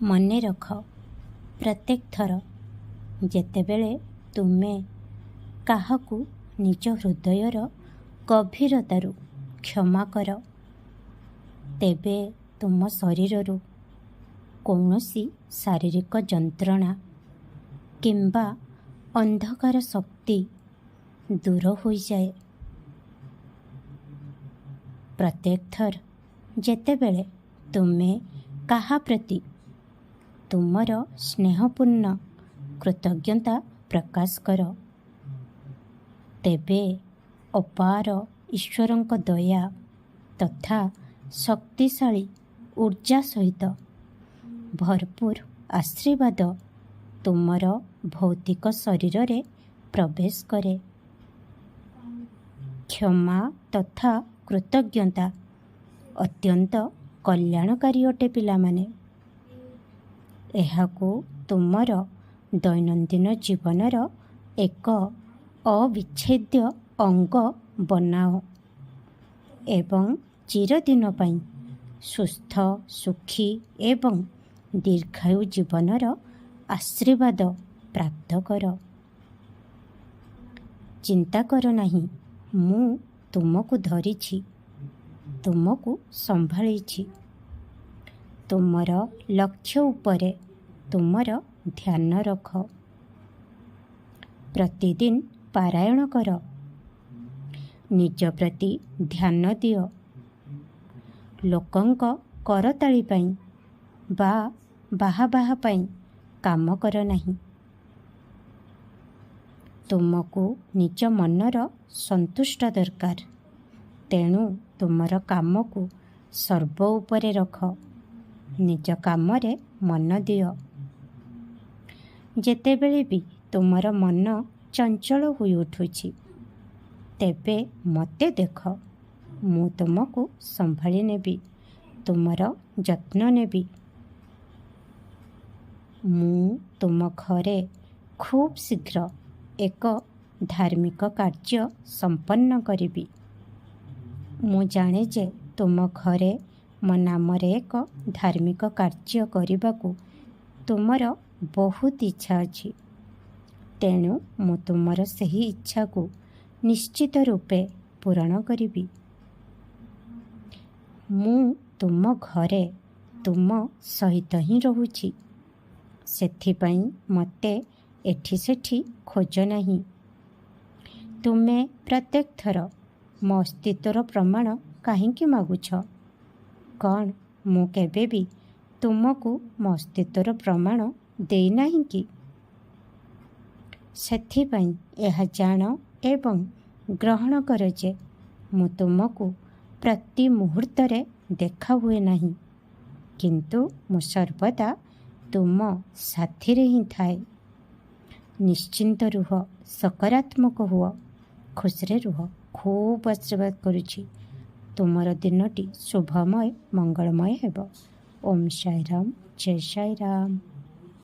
ମନେ ରଖ, ପ୍ରତ୍ୟେକ ଥର ଯେତେବେଳେ ତୁମେ କାହାକୁ ନିଜ ହୃଦୟର ଗଭୀରତାରୁ କ୍ଷମା କର, ତେବେ ତୁମ ଶରୀରରୁ କୌଣସି ଶାରୀରିକ ଯନ୍ତ୍ରଣା କିମ୍ବା ଅନ୍ଧକାର ଶକ୍ତି ଦୂର ହୋଇଯାଏ। ପ୍ରତ୍ୟେକ ଥର ଯେତେବେଳେ ତୁମେ କାହା ପ୍ରତି ତୁମର ସ୍ନେହପୂର୍ଣ୍ଣ କୃତଜ୍ଞତା ପ୍ରକାଶ କର, ତେବେ ଅପାର ଈଶ୍ୱରଙ୍କ ଦୟା ତଥା ଶକ୍ତିଶାଳୀ ଊର୍ଜା ସହିତ ଭରପୂର ଆଶୀର୍ବାଦ ତୁମର ଭୌତିକ ଶରୀରରେ ପ୍ରବେଶ କରେ। କ୍ଷମା ତଥା କୃତଜ୍ଞତା ଅତ୍ୟନ୍ତ କଲ୍ୟାଣକାରୀ ଅଟେ ପିଲାମାନେ। ଏହାକୁ ତୁମର ଦୈନନ୍ଦିନ ଜୀବନର ଏକ ଅବିଚ୍ଛେଦ୍ୟ ଅଙ୍ଗ ବନାଅ ଏବଂ ଚିରଦିନ ପାଇଁ ସୁସ୍ଥ, ସୁଖୀ ଏବଂ ଦୀର୍ଘାୟୁ ଜୀବନର ଆଶୀର୍ବାଦ ପ୍ରାପ୍ତ କର। ଚିନ୍ତା କର ନାହିଁ, ମୁଁ ତୁମକୁ ଧରିଛି, ତୁମକୁ ସମ୍ଭାଳିଛି। ତୁମର ଲକ୍ଷ୍ୟ ଉପରେ ତୁମର ଧ୍ୟାନ ରଖ। ପ୍ରତିଦିନ ପାରାୟଣ କର। ନିଜ ପ୍ରତି ଧ୍ୟାନ ଦିଅ। ଲୋକଙ୍କ କରତାଳି ପାଇଁ ବା ବାହାବାହା ପାଇଁ କାମ କର ନାହିଁ। ତୁମକୁ ନିଜ ମନର ସନ୍ତୁଷ୍ଟ ଦରକାର, ତେଣୁ ତୁମର କାମକୁ ସର୍ବ ଉପରେ ରଖ। ନିଜ କାମରେ ମନ ଦିଅ। ଯେତେବେଳେ ବି ତୁମର ମନ ଚଞ୍ଚଳ ହୋଇ ଉଠୁଛି, ତେବେ ମୋତେ ଦେଖ। ମୁଁ ତୁମକୁ ସମ୍ଭାଳି ନେବି, ତୁମର ଯତ୍ନ ନେବି। ମୁଁ ତୁମ ଘରେ ଖୁବ୍ ଶୀଘ୍ର ଏକ ଧାର୍ମିକ କାର୍ଯ୍ୟ ସମ୍ପନ୍ନ କରିବି। ମୁଁ ଜାଣେ ଯେ ତୁମ ଘରେ ମୋ ନାମରେ ଏକ ଧାର୍ମିକ କାର୍ଯ୍ୟ କରିବାକୁ ତୁମର ବହୁତ ଇଚ୍ଛା ଅଛି। ତେଣୁ ମୁଁ ତୁମର ସେହି ଇଚ୍ଛାକୁ ନିଶ୍ଚିତ ରୂପେ ପୂରଣ କରିବି। ମୁଁ ତୁମ ଘରେ ତୁମ ସହିତ ହିଁ ରହୁଛି। ସେଥିପାଇଁ ମୋତେ ଏଠି ସେଠି ଖୋଜ ନାହିଁ। ତୁମେ ପ୍ରତ୍ୟେକ ଥର ମୋ ଅସ୍ତିତ୍ୱର ପ୍ରମାଣ କାହିଁକି ମାଗୁଛ? କ'ଣ ମୁଁ କେବେ ବି ତୁମକୁ ମୋ ଅସ୍ତିତ୍ୱର ପ୍ରମାଣ ଦେଇନାହିଁ କି? ସେଥିପାଇଁ ଏହା ଜାଣ ଏବଂ ଗ୍ରହଣ କର ଯେ ମୁଁ ତୁମକୁ ପ୍ରତି ମୁହୂର୍ତ୍ତରେ ଦେଖା ହୁଏ ନାହିଁ, କିନ୍ତୁ ମୁଁ ସର୍ବଦା ତୁମ ସାଥିରେ ହିଁ ଥାଏ। ନିଶ୍ଚିନ୍ତ ରୁହ, ସକାରାତ୍ମକ ହୁଅ, ଖୁସିରେ ରୁହ। ଖୁବ୍ ଆଶୀର୍ବାଦ କରୁଛି। ତୁମର ଦିନଟି ଶୁଭମୟ, ମଙ୍ଗଳମୟ ହେବ। ଓମ୍ ସାଇ ରାମ, ଜୟ ସାଇ ରାମ।